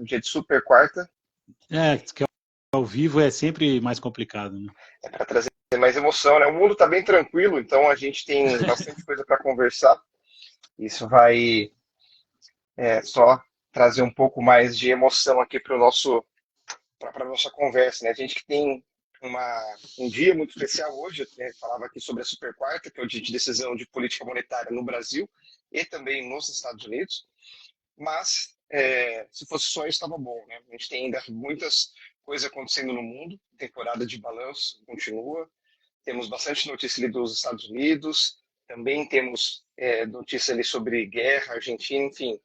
dia de super quarta. Que ao vivo é sempre mais complicado, né? É para trazer mais emoção, né? O mundo está bem tranquilo, então a gente tem bastante coisa para conversar. Isso vai só trazer um pouco mais de emoção aqui para a nossa conversa, né? A gente que tem um dia muito especial hoje, eu falava aqui sobre a Super Quarta, que é o dia de decisão de política monetária no Brasil e também nos Estados Unidos, mas se fosse só isso estava bom, né? A gente tem ainda muitas coisas acontecendo no mundo, temporada de balanço continua, temos bastante notícia ali dos Estados Unidos, também temos notícia ali sobre guerra, Argentina, enfim, o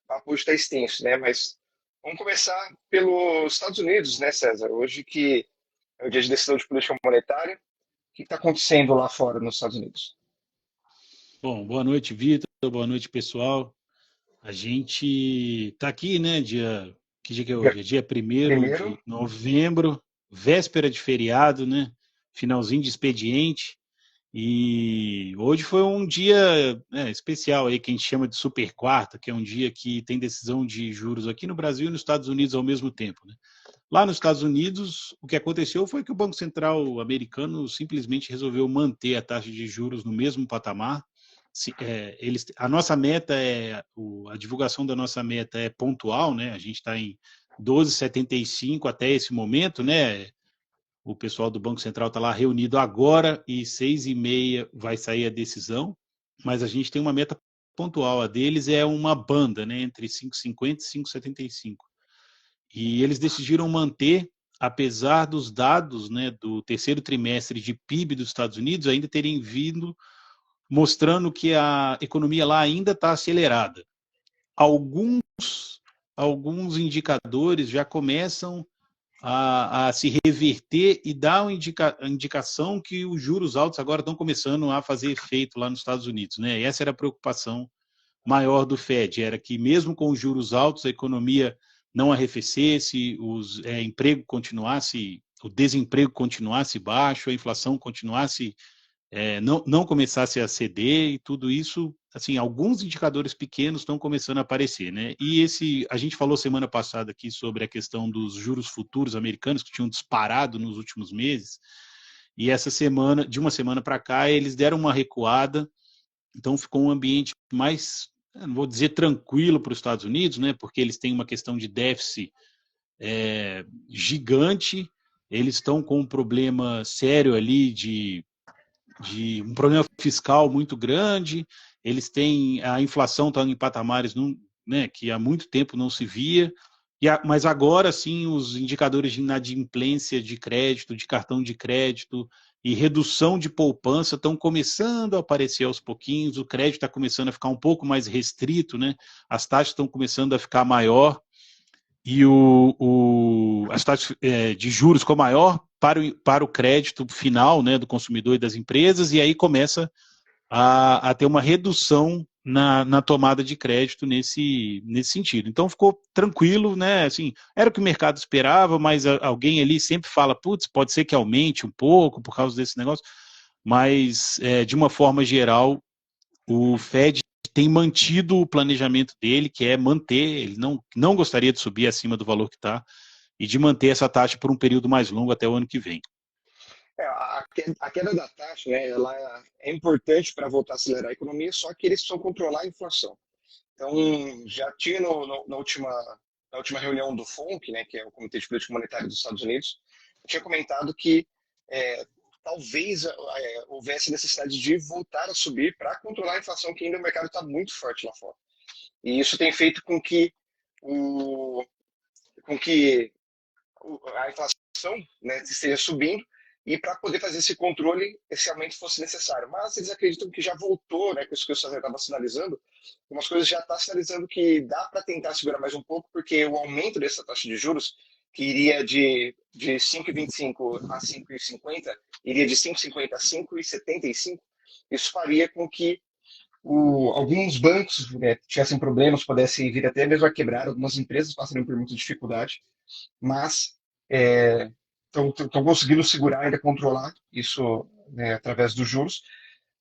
papo hoje está extenso, né? Mas vamos começar pelos Estados Unidos, né, César? Hoje que é o dia de decisão de política monetária. O que está acontecendo lá fora nos Estados Unidos? Bom, boa noite, Vitor. Boa noite, pessoal. A gente está aqui, né? Que dia que é hoje? É dia 1º Primeiro, de novembro, véspera de feriado, né? Finalzinho de expediente. E hoje foi um dia especial aí, que a gente chama de super quarta, que é um dia que tem decisão de juros aqui no Brasil e nos Estados Unidos ao mesmo tempo, né? Lá nos Estados Unidos, o que aconteceu foi que o Banco Central americano simplesmente resolveu manter a taxa de juros no mesmo patamar. A nossa meta a divulgação da nossa meta é pontual, né? A gente está em 12,75 até esse momento, né? O pessoal do Banco Central está lá reunido agora e 6h30 vai sair a decisão, mas a gente tem uma meta pontual. A deles é uma banda, né? Entre 5,50 e 5,75. E eles decidiram manter, apesar dos dados, né, do terceiro trimestre de PIB dos Estados Unidos ainda terem vindo mostrando que a economia lá ainda está acelerada. Alguns, alguns indicadores já começam a se reverter e dar uma indicação que os juros altos agora estão começando a fazer efeito lá nos Estados Unidos, né? E essa era a preocupação maior do Fed, era que mesmo com os juros altos a economia não arrefecesse, o desemprego continuasse baixo, a inflação continuasse não começasse a ceder, e tudo isso, assim, alguns indicadores pequenos estão começando a aparecer, né? E a gente falou semana passada aqui sobre a questão dos juros futuros americanos que tinham disparado nos últimos meses, e essa semana, de uma semana para cá, eles deram uma recuada, então ficou um ambiente mais, não vou dizer tranquilo para os Estados Unidos, né? Porque eles têm uma questão de déficit gigante, eles estão com um problema sério ali de um problema fiscal muito grande, eles têm a inflação está em patamares né, que há muito tempo não se via, mas agora sim os indicadores de inadimplência de crédito, de cartão de crédito e redução de poupança estão começando a aparecer aos pouquinhos, o crédito está começando a ficar um pouco mais restrito, né? As taxas estão começando a ficar maior, e as taxas de juros ficou maior para o crédito final, né, do consumidor e das empresas, e aí começa a ter uma redução na tomada de crédito nesse sentido. Então ficou tranquilo, né? Assim, era o que o mercado esperava, mas alguém ali sempre fala, putz, pode ser que aumente um pouco por causa desse negócio, mas de uma forma geral, o Fed tem mantido o planejamento dele, que é manter, ele não gostaria de subir acima do valor que está, e de manter essa taxa por um período mais longo até o ano que vem. a queda da taxa, né, ela é importante para voltar a acelerar a economia, só que eles precisam controlar a inflação. Então, já tinha na última reunião do FONC, né, que é o Comitê de Política Monetária dos Estados Unidos, tinha comentado que talvez houvesse necessidade de voltar a subir para controlar a inflação, que ainda o mercado está muito forte lá fora. E isso tem feito o, com que a inflação, né, esteja subindo, e para poder fazer esse controle, esse aumento fosse necessário. Mas eles acreditam que já voltou, né, com isso que o César estava sinalizando, umas coisas já está sinalizando que dá para tentar segurar mais um pouco, porque o aumento dessa taxa de juros, que iria de 5,25 a 5,50, iria de 5,50 a 5,75, isso faria com que alguns bancos, né, tivessem problemas, pudessem vir até mesmo a quebrar, algumas empresas passariam por muita dificuldade, mas estão conseguindo segurar, ainda controlar isso, né, através dos juros,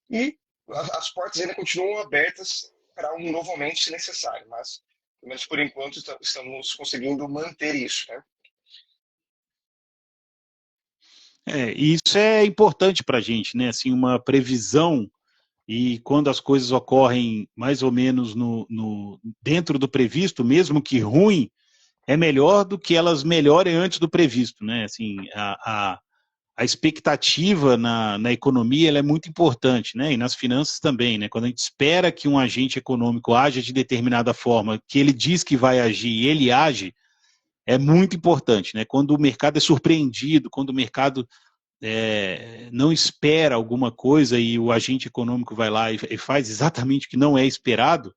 e as portas ainda continuam abertas para um novo aumento se necessário, mas Pelo menos por enquanto estamos conseguindo manter isso, né? E isso é importante para a gente, né? Assim, uma previsão e quando as coisas ocorrem mais ou menos dentro do previsto, mesmo que ruim, é melhor do que elas melhorem antes do previsto, né? Assim, a expectativa na economia ela é muito importante, né? E nas finanças também, né? Quando a gente espera que um agente econômico haja de determinada forma, que ele diz que vai agir e ele age, é muito importante, né? Quando o mercado é surpreendido, quando o mercado não espera alguma coisa e o agente econômico vai lá e faz exatamente o que não é esperado,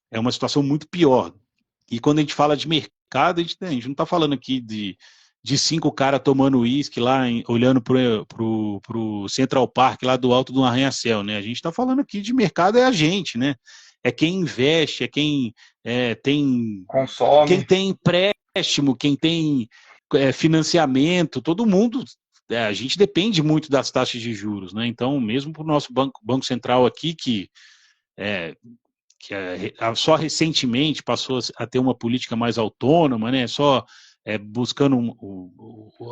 é uma situação muito pior. E quando a gente fala de mercado, a gente não está falando aqui de 5 caras tomando uísque lá, olhando para o Central Park lá do alto do arranha-céu, né? A gente está falando aqui de mercado, é a gente, né? É quem investe, é quem Consome. tem empréstimo, quem tem financiamento, todo mundo. A gente depende muito das taxas de juros, né? Então, mesmo para o nosso Banco Central aqui, é, só recentemente passou a ter uma política mais autônoma, né? Só buscando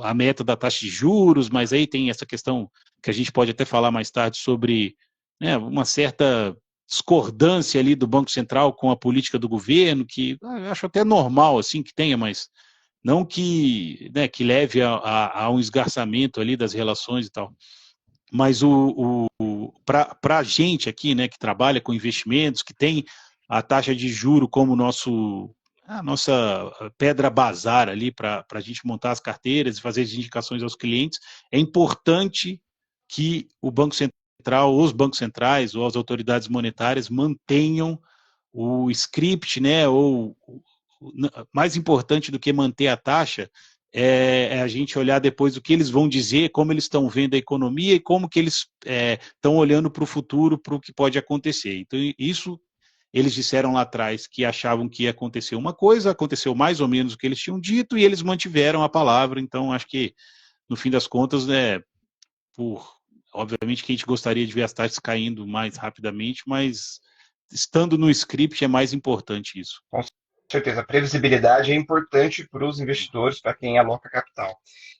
a meta da taxa de juros, mas aí tem essa questão que a gente pode até falar mais tarde sobre, né, uma certa discordância ali do Banco Central com a política do governo, que eu acho até normal assim que tenha, mas não que, né, que leve a um esgarçamento ali das relações e tal. Mas para a gente aqui, né, que trabalha com investimentos, que tem a taxa de juro como a nossa pedra bazar ali para a gente montar as carteiras e fazer as indicações aos clientes, é importante que o Banco Central, os bancos centrais ou as autoridades monetárias mantenham o script, né, ou mais importante do que manter a taxa é a gente olhar depois o que eles vão dizer, como eles estão vendo a economia e como que eles estão olhando para o futuro, para o que pode acontecer. Então, isso eles disseram lá atrás que achavam que ia acontecer uma coisa, aconteceu mais ou menos o que eles tinham dito e eles mantiveram a palavra. Então, acho que, no fim das contas, né, obviamente que a gente gostaria de ver as taxas caindo mais rapidamente, mas estando no script é mais importante isso. Com certeza, a previsibilidade é importante para os investidores, para quem aloca capital.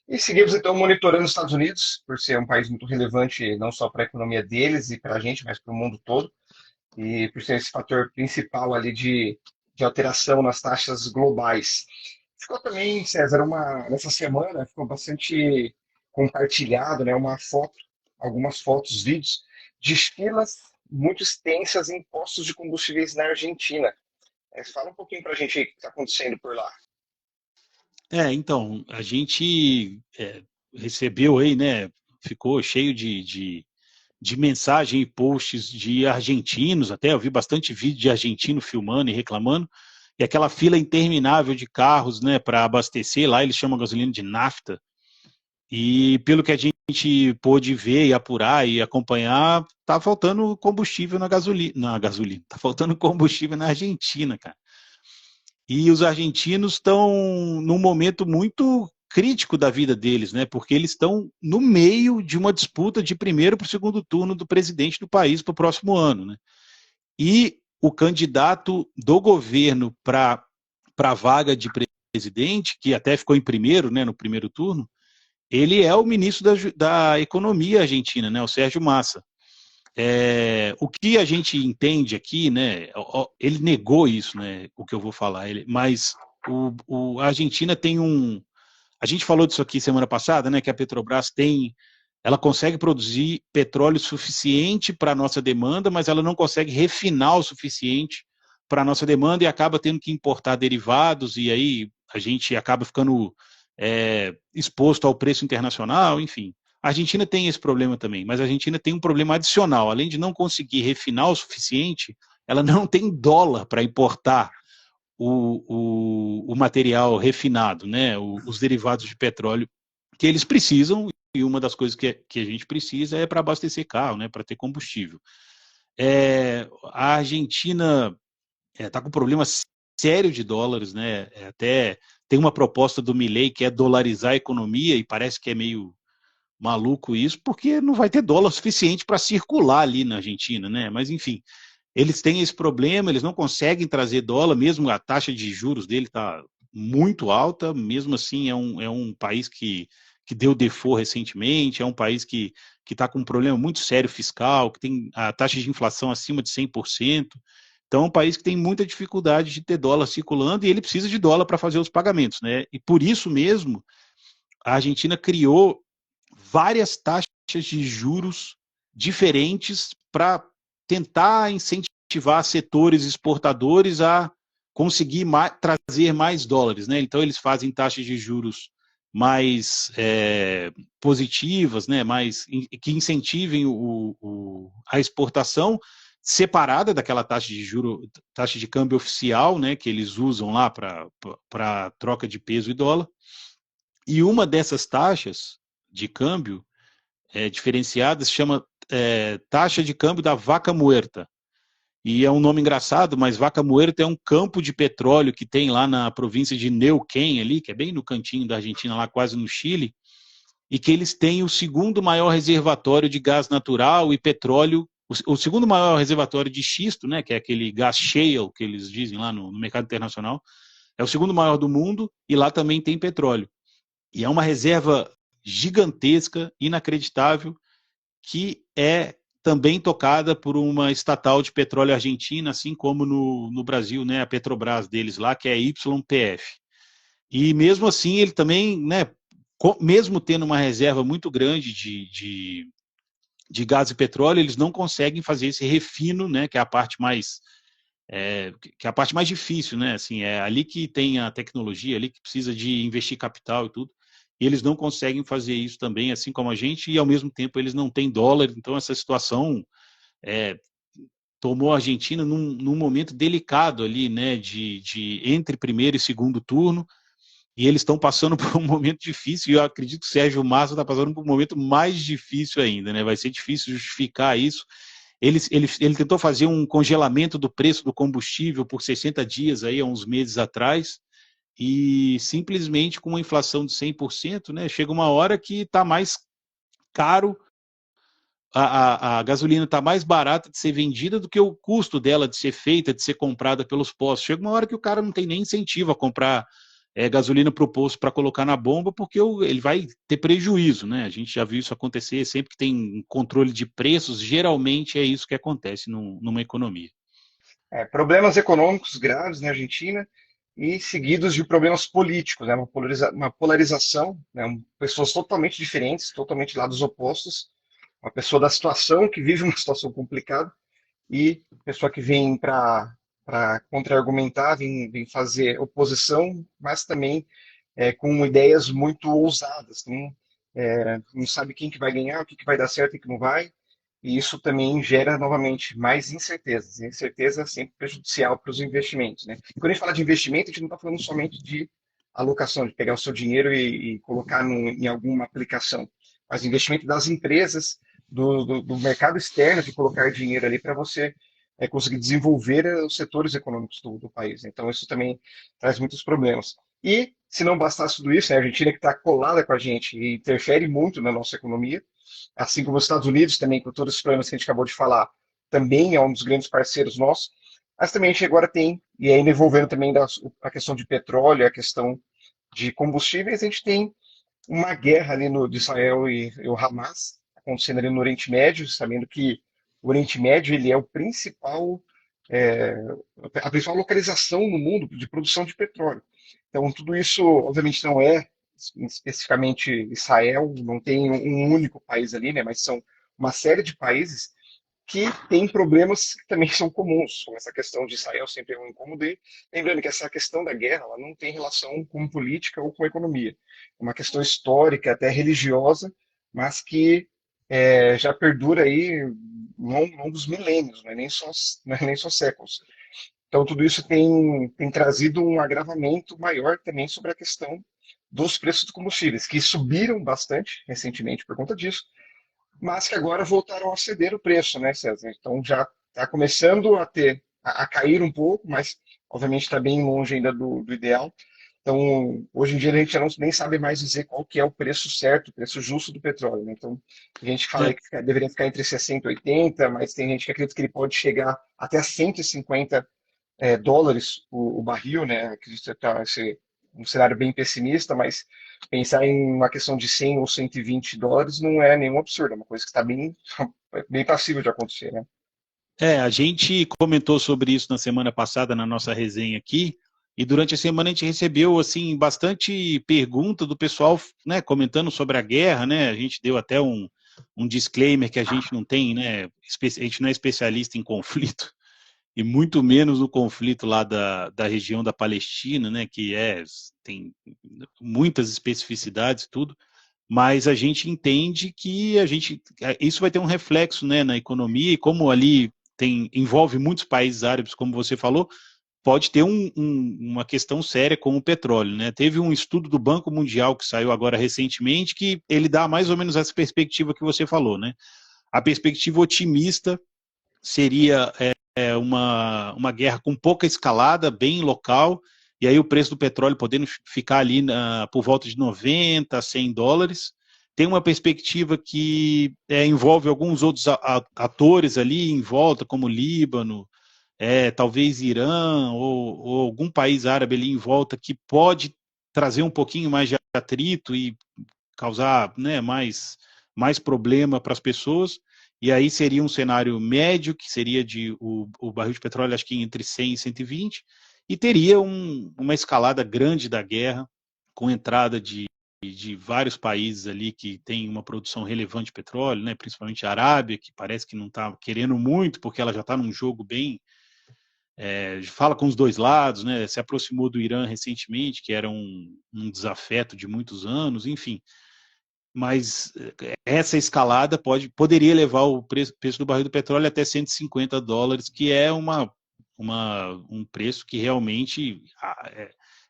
E seguimos então monitorando os Estados Unidos, por ser um país muito relevante não só para a economia deles e para a gente, mas para o mundo todo, e por ser esse fator principal ali de alteração nas taxas globais. Ficou também, César, nessa semana ficou bastante compartilhado, né, uma foto, algumas fotos, vídeos de filas muito extensas em postos de combustíveis na Argentina. Fala um pouquinho para a gente aí o que está acontecendo por lá. Então, a gente recebeu aí, né, ficou cheio de mensagem e posts de argentinos, até eu vi bastante vídeo de argentino filmando e reclamando, e aquela fila interminável de carros, né, para abastecer, lá eles chamam a gasolina de nafta, e pelo que a gente pôde ver e apurar e acompanhar, tá faltando combustível na gasolina, tá faltando combustível na Argentina, cara. E os argentinos estão num momento muito crítico da vida deles, né? Porque eles estão no meio de uma disputa de primeiro para o segundo turno do presidente do país para o próximo ano, né? E o candidato do governo para a vaga de presidente, que até ficou em primeiro, né, no primeiro turno, ele é o ministro da Economia argentina, né, o Sérgio Massa. O que a gente entende aqui, né? Ele negou isso, né? O que eu vou falar, mas a Argentina tem a gente falou disso aqui semana passada, né? Que a Petrobras ela consegue produzir petróleo suficiente para a nossa demanda, mas ela não consegue refinar o suficiente para a nossa demanda e acaba tendo que importar derivados e aí a gente acaba ficando exposto ao preço internacional, enfim. A Argentina tem esse problema também, mas a Argentina tem um problema adicional. Além de não conseguir refinar o suficiente, ela não tem dólar para importar o material refinado, né? Os derivados de petróleo que eles precisam, e uma das coisas que a gente precisa é para abastecer carro, né? Para ter combustível. A Argentina está com um problema sério de dólares, né? Até tem uma proposta do Milei que é dolarizar a economia, e parece que é meio maluco isso, porque não vai ter dólar suficiente para circular ali na Argentina, né? Mas enfim, eles têm esse problema, eles não conseguem trazer dólar, mesmo a taxa de juros dele está muito alta, mesmo assim é um país que deu default recentemente, é um país que está com um problema muito sério fiscal, que tem a taxa de inflação acima de 100%. Então, é um país que tem muita dificuldade de ter dólar circulando e ele precisa de dólar para fazer os pagamentos, né? E por isso mesmo, a Argentina criou várias taxas de juros diferentes para tentar incentivar setores exportadores a conseguir trazer mais dólares, né? Então eles fazem taxas de juros mais positivas, né? Que incentivem a exportação separada daquela taxa de juro, taxa de câmbio oficial, né? Que eles usam lá para troca de peso e dólar. E uma dessas taxas de câmbio diferenciadas chama taxa de câmbio da vaca muerta. E é um nome engraçado, mas Vaca Muerta é um campo de petróleo que tem lá na província de Neuquén, ali, que é bem no cantinho da Argentina, lá quase no Chile, e que eles têm o segundo maior reservatório de gás natural e petróleo, o segundo maior reservatório de xisto, né, que é aquele gás shale que eles dizem lá no mercado internacional, é o segundo maior do mundo e lá também tem petróleo. E é uma reserva gigantesca, inacreditável, que é também tocada por uma estatal de petróleo argentina, assim como no Brasil, né, a Petrobras deles lá, que é a YPF. E mesmo assim, ele também, né, mesmo tendo uma reserva muito grande de gás e petróleo, eles não conseguem fazer esse refino, né, que é a parte mais que é a parte mais difícil, né? Assim, é ali que tem a tecnologia, ali que precisa de investir capital e tudo. E eles não conseguem fazer isso também, assim como a gente, e ao mesmo tempo eles não têm dólar. Então essa situação é, tomou a Argentina num momento delicado ali, né? De entre primeiro e segundo turno. E eles estão passando por um momento difícil, e eu acredito que o Sérgio Massa está passando por um momento mais difícil ainda, né? Vai ser difícil justificar isso. Ele tentou fazer um congelamento do preço do combustível por 60 dias aí, há uns meses atrás, e simplesmente com uma inflação de 100%, né, chega uma hora que está mais caro, a gasolina está mais barata de ser vendida do que o custo dela de ser feita, de ser comprada pelos postos. Chega uma hora que o cara não tem nem incentivo a comprar gasolina para o posto para colocar na bomba, porque ele vai ter prejuízo, né? A gente já viu isso acontecer, sempre que tem controle de preços, geralmente é isso que acontece numa economia. Problemas econômicos graves na Argentina e seguidos de problemas políticos, né? Uma polarização, né? Pessoas totalmente diferentes, totalmente lados opostos. Uma pessoa da situação que vive uma situação complicada e pessoa que vem para contra-argumentar, vem fazer oposição, mas também com ideias muito ousadas. Não sabe quem que vai ganhar, o que vai dar certo e o que não vai. E isso também gera, novamente, mais incertezas. E a incerteza é sempre prejudicial para os investimentos, né? E quando a gente fala de investimento, a gente não está falando somente de alocação, de pegar o seu dinheiro e colocar em alguma aplicação, mas investimento das empresas, do mercado externo, de colocar dinheiro ali para você conseguir desenvolver os setores econômicos do país. Então, isso também traz muitos problemas. E, se não bastasse tudo isso, né, a Argentina que está colada com a gente e interfere muito na nossa economia, assim como os Estados Unidos também, com todos os problemas que a gente acabou de falar, também é um dos grandes parceiros nossos, mas também a gente agora tem, e ainda envolvendo também a questão de petróleo, a questão de combustíveis, a gente tem uma guerra ali de Israel e o Hamas acontecendo ali no Oriente Médio, sabendo que o Oriente Médio ele é o principal, é, a principal localização no mundo de produção de petróleo. Então, tudo isso, obviamente, não é especificamente Israel, não tem um único país ali, né, mas são uma série de países que têm problemas que também são comuns, como essa questão de Israel sempre é um incômodo. E lembrando que essa questão da guerra ela não tem relação com política ou com economia. É uma questão histórica, até religiosa, mas que já perdura aí longos milênios, não é nem só séculos. Então, tudo isso tem trazido um agravamento maior também sobre a questão dos preços dos combustíveis, que subiram bastante recentemente por conta disso, mas que agora voltaram a ceder o preço, né, César? Então, já está começando a cair um pouco, mas obviamente está bem longe ainda do ideal. Então, hoje em dia a gente já não, nem sabe mais dizer qual que é o preço certo, o preço justo do petróleo, né? Então, tem gente que fala É, que deveria ficar entre 60 e 80, mas tem gente que acredita que ele pode chegar até 150 dólares o barril, né? Acredito que tá um cenário bem pessimista, mas pensar em uma questão de 100 ou 120 dólares não é nenhum absurdo, é uma coisa que está bem, bem passível de acontecer, né? a gente comentou sobre isso na semana passada na nossa resenha aqui, e durante a semana a gente recebeu assim bastante pergunta do pessoal, né, comentando sobre a guerra, né? A gente deu até um disclaimer que a gente não tem, né? A gente não é especialista em conflito e muito menos no conflito lá da região da Palestina, né? Que tem muitas especificidades, tudo. Mas a gente entende que isso vai ter um reflexo, né, na economia, e como ali envolve muitos países árabes, como você falou, pode ter uma questão séria com o petróleo, né? Teve um estudo do Banco Mundial que saiu agora recentemente que ele dá mais ou menos essa perspectiva que você falou, né? A perspectiva otimista seria uma guerra com pouca escalada, bem local, e aí o preço do petróleo podendo ficar ali por volta de 90 a 100 dólares. Tem uma perspectiva que envolve alguns outros atores ali em volta, como Líbano, talvez Irã ou algum país árabe ali em volta que pode trazer um pouquinho mais de atrito e causar, né, mais problema para as pessoas. E aí seria um cenário médio, que seria o barril de petróleo, acho que entre 100 e 120, e teria uma escalada grande da guerra, com entrada de vários países ali que tem uma produção relevante de petróleo, né, principalmente a Arábia, que parece que não está querendo muito, porque ela já está num jogo bem fala com os dois lados, né? Se aproximou do Irã recentemente, que era um desafeto de muitos anos, enfim. Mas essa escalada poderia levar o preço do barril do petróleo até 150 dólares, que é um preço que realmente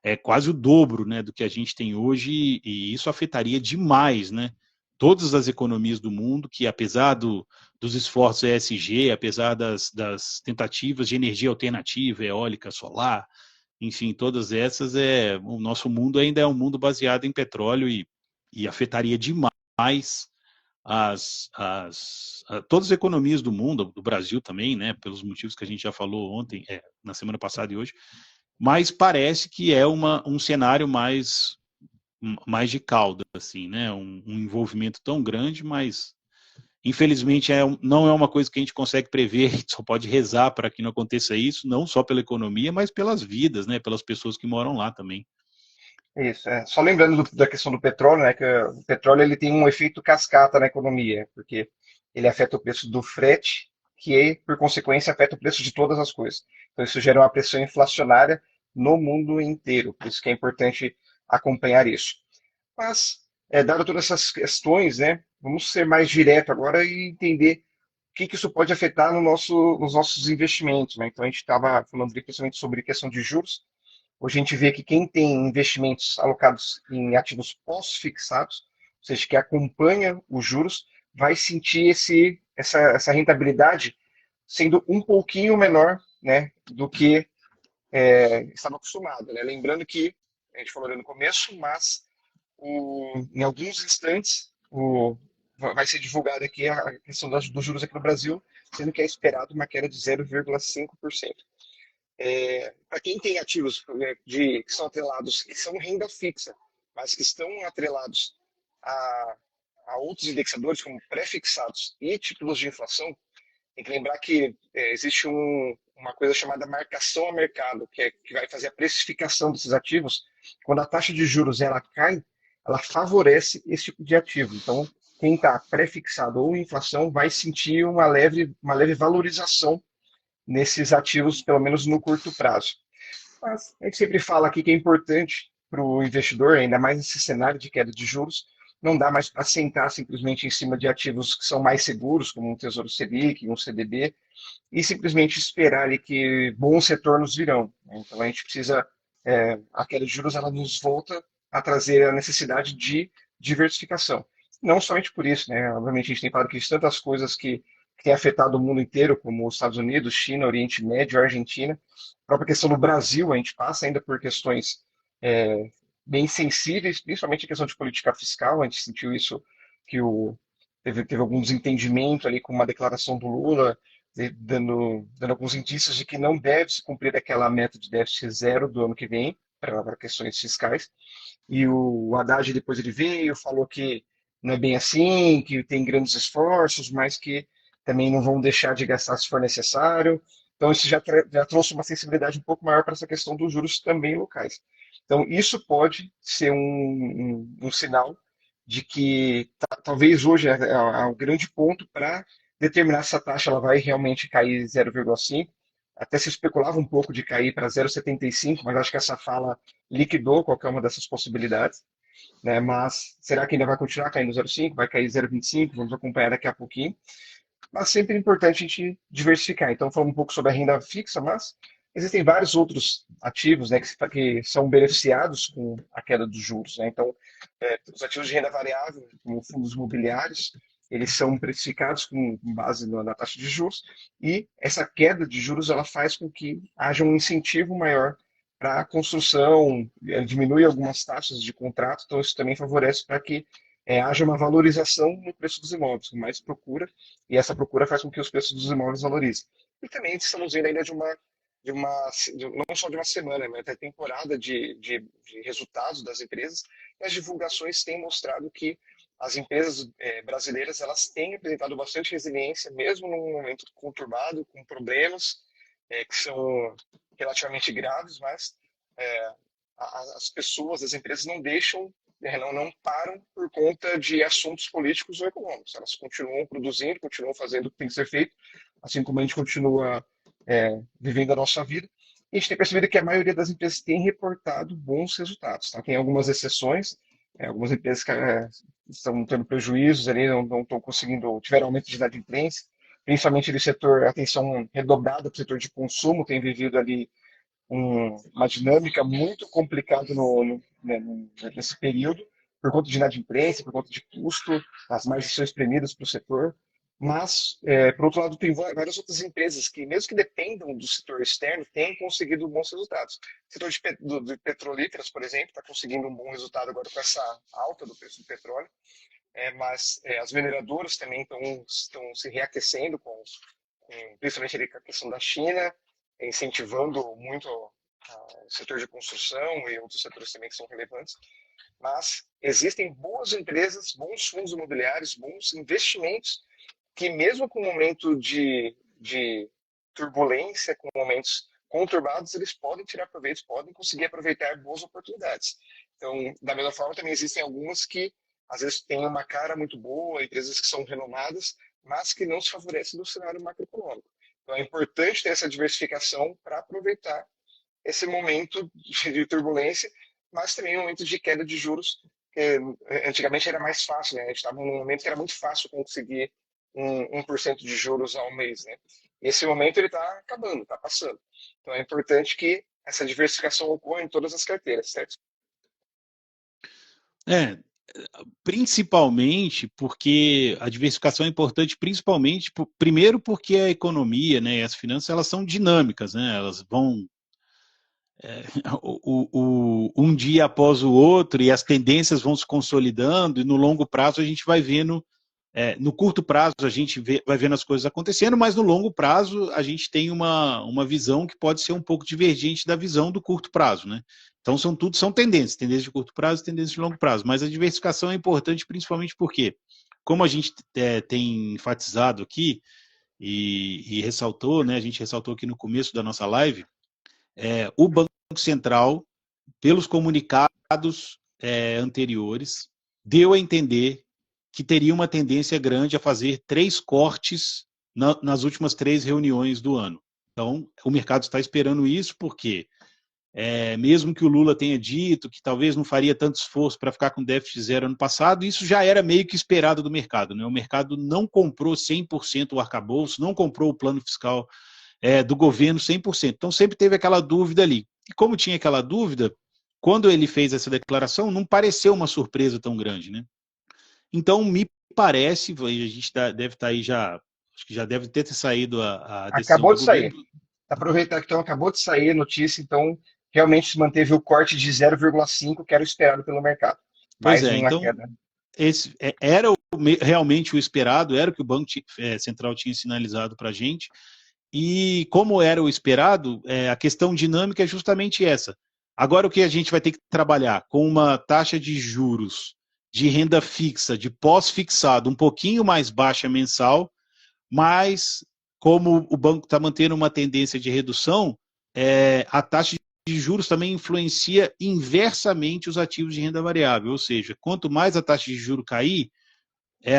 é quase o dobro, né, do que a gente tem hoje, e isso afetaria demais, né, todas as economias do mundo, que apesar dos esforços ESG, apesar das tentativas de energia alternativa, eólica, solar, enfim, todas essas, o nosso mundo ainda é um mundo baseado em petróleo e afetaria demais todas as economias do mundo, do Brasil também, né, pelos motivos que a gente já falou ontem, na semana passada e hoje, mas parece que é um cenário mais de cauda, assim, né, um envolvimento tão grande, mas infelizmente não é uma coisa que a gente consegue prever, a gente só pode rezar para que não aconteça isso, não só pela economia, mas pelas vidas, né, pelas pessoas que moram lá também. Isso, só lembrando da questão do petróleo, né, que o petróleo ele tem um efeito cascata na economia, porque ele afeta o preço do frete, que por consequência afeta o preço de todas as coisas. Então isso gera uma pressão inflacionária no mundo inteiro, por isso que é importante acompanhar isso. Mas, dado todas essas questões, né, vamos ser mais direto agora e entender o que isso pode afetar nos nossos investimentos, né? Então a gente estava falando principalmente sobre questão de juros. Hoje a gente vê que quem tem investimentos alocados em ativos pós-fixados, ou seja, que acompanha os juros, vai sentir essa rentabilidade sendo um pouquinho menor, né, do que estava acostumado, né? Lembrando que a gente falou ali no começo, mas em alguns instantes vai ser divulgada aqui a questão dos juros aqui no Brasil, sendo que é esperado uma queda de 0,5%. Para quem tem ativos que são atrelados, que são renda fixa, mas que estão atrelados a, a outros indexadores, como pré-fixados e títulos de inflação, tem que lembrar que existe uma coisa chamada marcação a mercado, que vai fazer a precificação desses ativos. Quando a taxa de juros ela cai, ela favorece esse tipo de ativo. Então, quem está pré-fixado ou inflação vai sentir uma leve valorização nesses ativos, pelo menos no curto prazo. Mas a gente sempre fala aqui que é importante para o investidor, ainda mais nesse cenário de queda de juros, não dá mais para sentar simplesmente em cima de ativos que são mais seguros, como um Tesouro Selic, um CDB, e simplesmente esperar ali que bons retornos virão. Então a gente precisa, a queda de juros ela nos volta a trazer a necessidade de diversificação. Não somente por isso, né? Obviamente a gente tem falado que existem tantas coisas que têm afetado o mundo inteiro, como os Estados Unidos, China, Oriente Médio, Argentina. A própria questão do Brasil, a gente passa ainda por questões bem sensíveis, principalmente a questão de política fiscal. A gente sentiu isso, que teve algum desentendimento ali com uma declaração do Lula, dando alguns indícios de que não deve se cumprir aquela meta de déficit zero do ano que vem, para questões fiscais. E o Haddad depois ele veio, falou que não é bem assim, que tem grandes esforços, mas que também não vão deixar de gastar se for necessário. Então, isso já trouxe uma sensibilidade um pouco maior para essa questão dos juros também locais. Então, isso pode ser um sinal de que talvez hoje é um grande ponto para determinar se a taxa ela vai realmente cair 0,5. Até se especulava um pouco de cair para 0,75, mas acho que essa fala liquidou qualquer uma dessas possibilidades, né? Mas será que ainda vai continuar caindo 0,5? Vai cair 0,25? Vamos acompanhar daqui a pouquinho. Mas sempre é importante a gente diversificar. Então, falando um pouco sobre a renda fixa, mas existem vários outros ativos, né, que são beneficiados com a queda dos juros, né? Então, os ativos de renda variável, como fundos imobiliários, eles são precificados com base na taxa de juros, e essa queda de juros ela faz com que haja um incentivo maior para a construção, diminui algumas taxas de contrato, então isso também favorece para que haja uma valorização no preço dos imóveis, com mais procura, e essa procura faz com que os preços dos imóveis valorizem. E também estamos vendo ainda não só de uma semana, mas até temporada de resultados das empresas, e as divulgações têm mostrado que as empresas brasileiras elas têm apresentado bastante resiliência, mesmo num momento conturbado, com problemas que são relativamente graves, mas é, as pessoas, as empresas não deixam, não param por conta de assuntos políticos ou econômicos. Elas continuam produzindo, continuam fazendo o que tem que ser feito, assim como a gente continua vivendo a nossa vida. E a gente tem percebido que a maioria das empresas tem reportado bons resultados. Tá? Tem algumas exceções, algumas empresas que estão tendo prejuízos ali, não estão conseguindo, tiveram aumento de inadimplência, principalmente do setor, atenção redobrada para o setor de consumo, tem vivido ali uma dinâmica muito complicada né, nesse período, por conta de inadimplência, por conta de custo, as margens são espremidas para o setor. Mas, por outro lado, tem várias outras empresas que, mesmo que dependam do setor externo, têm conseguido bons resultados. O setor de petrolíferas, por exemplo, está conseguindo um bom resultado agora com essa alta do preço do petróleo, mas as mineradoras também estão se reaquecendo, principalmente ali com a questão da China, incentivando muito o setor de construção e outros setores também que são relevantes. Mas existem boas empresas, bons fundos imobiliários, bons investimentos que mesmo com um momento de turbulência, com momentos conturbados, eles podem tirar proveito, podem conseguir aproveitar boas oportunidades. Então, da mesma forma, também existem algumas que às vezes têm uma cara muito boa, empresas que são renomadas, mas que não se favorecem no cenário macroeconômico. Então, é importante ter essa diversificação para aproveitar esse momento de turbulência, mas também um momento de queda de juros, que antigamente era mais fácil, né? A gente estava num momento que era muito fácil conseguir 1% de juros ao mês, né? Esse momento ele está acabando, está passando. Então é importante que essa diversificação ocorra em todas as carteiras, certo? Principalmente porque a diversificação é importante, principalmente, primeiro porque a economia, né, e as finanças, elas são dinâmicas, né? Elas vão um dia após o outro, e as tendências vão se consolidando, e no longo prazo a gente vai vendo, no curto prazo a gente vai vendo as coisas acontecendo, mas no longo prazo a gente tem uma visão que pode ser um pouco divergente da visão do curto prazo, né? Então são tendências de curto prazo e tendências de longo prazo, mas a diversificação é importante principalmente porque, como a gente tem enfatizado aqui e ressaltou, né, a gente ressaltou aqui no começo da nossa live, o Banco Central, pelos comunicados anteriores, deu a entender que teria uma tendência grande a fazer 3 cortes nas últimas 3 reuniões do ano. Então, o mercado está esperando isso porque, mesmo que o Lula tenha dito que talvez não faria tanto esforço para ficar com déficit zero ano passado, isso já era meio que esperado do mercado, né? O mercado não comprou 100% o arcabouço, não comprou o plano fiscal do governo 100%. Então, sempre teve aquela dúvida ali. E como tinha aquela dúvida, quando ele fez essa declaração, não pareceu uma surpresa tão grande, né? Então, me parece, a gente deve estar aí já, acho que já deve ter saído a decisão Acabou do de governo. sair. Aproveitar que então acabou de sair a notícia, então realmente se manteve o corte de 0,5, que era o esperado pelo mercado. Pois Mais é, uma então queda. era realmente o esperado, era o que o Banco Central tinha sinalizado para a gente. E como era o esperado, a questão dinâmica é justamente essa. Agora o que a gente vai ter que trabalhar com uma taxa de juros de renda fixa, de pós-fixado, um pouquinho mais baixa mensal, mas como o banco está mantendo uma tendência de redução, a taxa de juros também influencia inversamente os ativos de renda variável, ou seja, quanto mais a taxa de juros cair,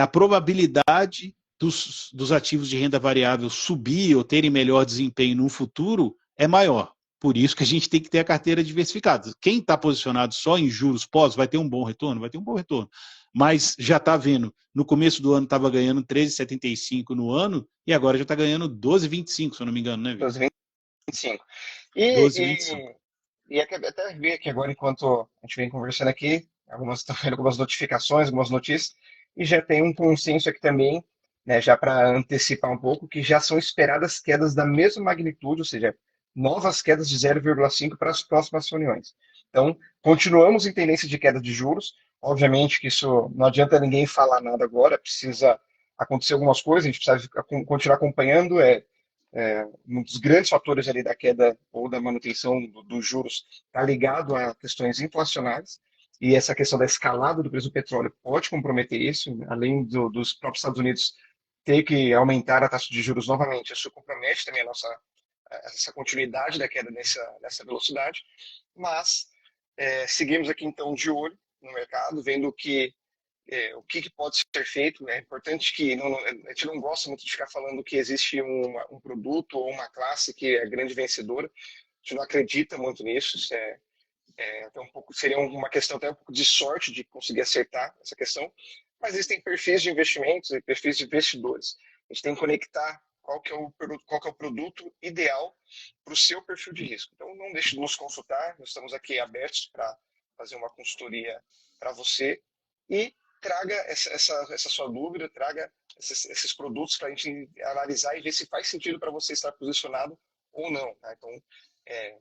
a probabilidade dos ativos de renda variável subir ou terem melhor desempenho no futuro é maior. Por isso que a gente tem que ter a carteira diversificada. Quem está posicionado só em juros pós vai ter um bom retorno? Vai ter um bom retorno. Mas já está vendo, no começo do ano estava ganhando 13,75 no ano e agora já está ganhando 12,25, se eu não me engano, né, Vitor? 12,25. E, 12,25. até ver aqui agora, enquanto a gente vem conversando aqui, estão vendo algumas notificações, algumas notícias, e já tem um consenso aqui também, né, já para antecipar um pouco, que já são esperadas quedas da mesma magnitude, ou seja, novas quedas de 0,5 para as próximas reuniões. Então, continuamos em tendência de queda de juros. Obviamente que isso não adianta ninguém falar nada agora, precisa acontecer algumas coisas, a gente precisa continuar acompanhando. Um dos grandes fatores ali da queda ou da manutenção dos juros está ligado a questões inflacionárias, e essa questão da escalada do preço do petróleo pode comprometer isso, além dos próprios Estados Unidos ter que aumentar a taxa de juros novamente. Isso compromete também essa continuidade da queda nessa velocidade, mas seguimos aqui então de olho no mercado, vendo o que pode ser feito. É importante que a gente não gosta muito de ficar falando que existe um produto ou uma classe que é a grande vencedora. A gente não acredita muito nisso. Isso até seria uma questão até um pouco de sorte de conseguir acertar essa questão. Mas existem perfis de investimentos e perfis de investidores. A gente tem que conectar qual que é o produto ideal para o seu perfil de risco. Então, não deixe de nos consultar. Nós estamos aqui abertos para fazer uma consultoria para você e traga essa sua dúvida, traga esses produtos para a gente analisar e ver se faz sentido para você estar posicionado ou não. Tá? Então,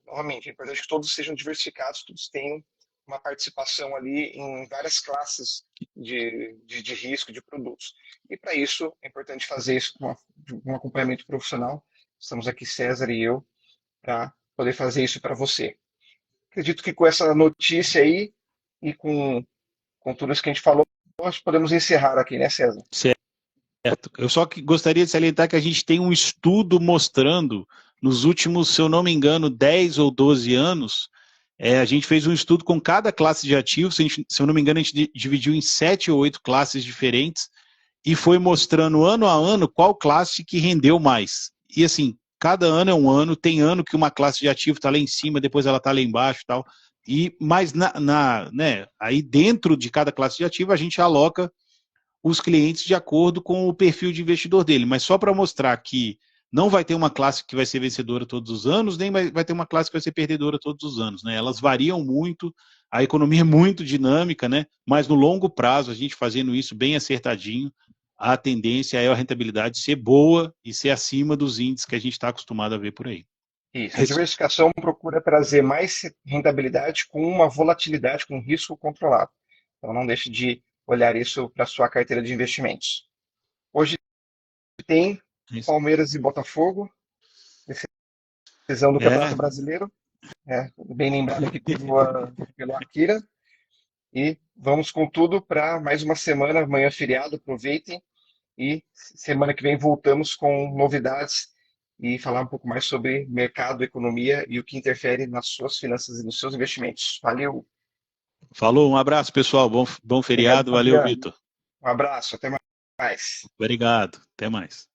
novamente, é importante que todos sejam diversificados, todos tenham uma participação ali em várias classes de risco de produtos. E para isso, é importante fazer isso com um acompanhamento profissional. Estamos aqui, César e eu, para poder fazer isso para você. Acredito que com essa notícia aí e com tudo isso que a gente falou, nós podemos encerrar aqui, né, César? Certo. Eu só gostaria de salientar que a gente tem um estudo mostrando, nos últimos, se eu não me engano, 10 ou 12 anos, a gente fez um estudo com cada classe de ativos, se eu não me engano, a gente dividiu em 7 ou 8 classes diferentes, e foi mostrando ano a ano qual classe que rendeu mais. E assim, cada ano é um ano, tem ano que uma classe de ativo está lá em cima, depois ela está lá embaixo e tal. Mas né, aí dentro de cada classe de ativo a gente aloca os clientes de acordo com o perfil de investidor dele, mas só para mostrar que não vai ter uma classe que vai ser vencedora todos os anos, nem vai ter uma classe que vai ser perdedora todos os anos, né? Elas variam muito, a economia é muito dinâmica, né? Mas no longo prazo, a gente fazendo isso bem acertadinho, a tendência é a rentabilidade ser boa e ser acima dos índices que a gente está acostumado a ver por aí. Isso. A diversificação procura trazer mais rentabilidade com uma volatilidade, com risco controlado. Então, não deixe de olhar isso para a sua carteira de investimentos. Hoje tem Palmeiras e Botafogo, decisão do Campeonato Brasileiro, bem lembrado aqui pelo Akira. E vamos com tudo para mais uma semana, amanhã feriado, aproveitem. E semana que vem voltamos com novidades e falar um pouco mais sobre mercado, economia e o que interfere nas suas finanças e nos seus investimentos. Valeu! Falou, um abraço, pessoal. Bom Obrigado, feriado. Valeu, Fabiano. Vitor. Um abraço, até mais. Obrigado. Até mais.